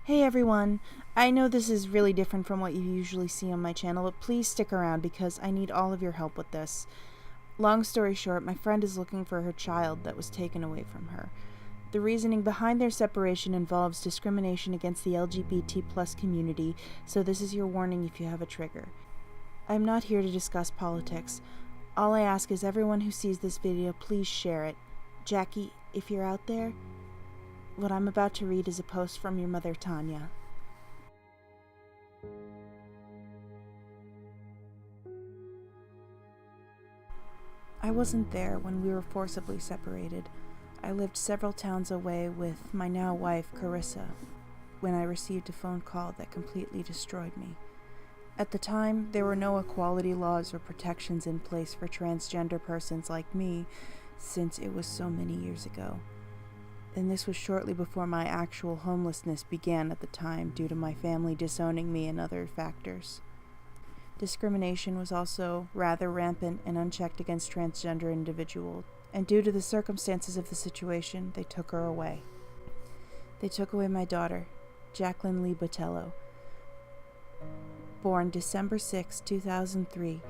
Hey everyone! I know this is really different from what you usually see on my channel, but please stick around because I need all of your help with this. Long story short, my friend is looking for her child that was taken away from her. The reasoning behind their separation involves discrimination against the LGBT plus community, so this is your warning if you have a trigger. I'm not here to discuss politics. All I ask is everyone who sees this video, please share it. Jackie, if you're out there, what I'm about to read is a post from your mother, Tanya. I wasn't there when we were forcibly separated. I lived several towns away with my now wife, Carissa, when I received a phone call that completely destroyed me. At the time, there were no equality laws or protections in place for transgender persons like me, since it was so many years ago. And this was shortly before my actual homelessness began at the time due to my family disowning me and other factors. Discrimination was also rather rampant and unchecked against transgender individuals, and due to the circumstances of the situation, they took her away. They took away my daughter, Jacqueline Lee Botello, born December 6, 2003,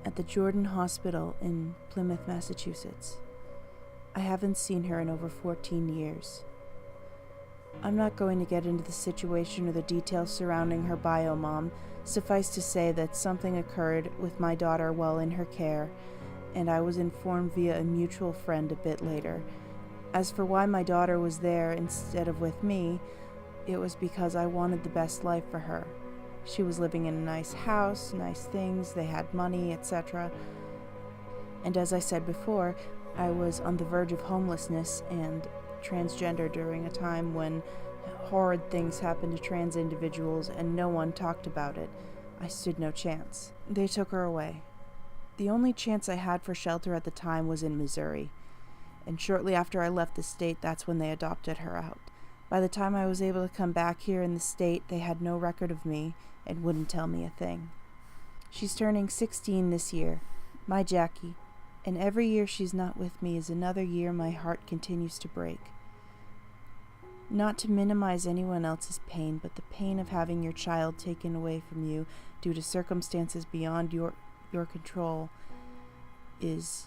at the Jordan Hospital in Plymouth, Massachusetts. I haven't seen her in over 14 years. I'm not going to get into the situation or the details surrounding her bio mom. Suffice to say that something occurred with my daughter while in her care, and I was informed via a mutual friend a bit later. As for why my daughter was there instead of with me, it was because I wanted the best life for her. She was living in a nice house, nice things, they had money, etc. And as I said before, I was on the verge of homelessness and transgender during a time when horrid things happened to trans individuals and no one talked about it. I stood no chance. They took her away. The only chance I had for shelter at the time was in Missouri, and shortly after I left the state, that's when they adopted her out. By the time I was able to come back here in the state, they had no record of me and wouldn't tell me a thing. She's turning 16 this year, my Jackie. And every year she's not with me is another year my heart continues to break. Not to minimize anyone else's pain, but the pain of having your child taken away from you due to circumstances beyond your control is,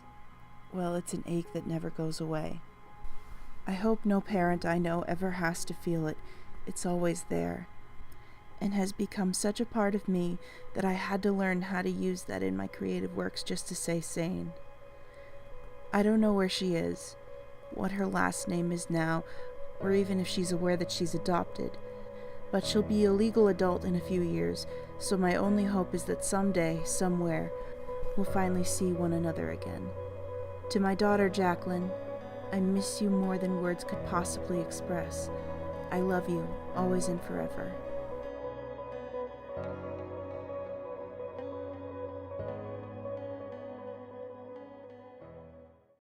well, it's an ache that never goes away. I hope no parent I know ever has to feel it. It's always there, and has become such a part of me that I had to learn how to use that in my creative works just to stay sane. I don't know where she is, what her last name is now, or even if she's aware that she's adopted. But she'll be a legal adult in a few years, so my only hope is that someday, somewhere, we'll finally see one another again. To my daughter, Jacqueline, I miss you more than words could possibly express. I love you, always and forever.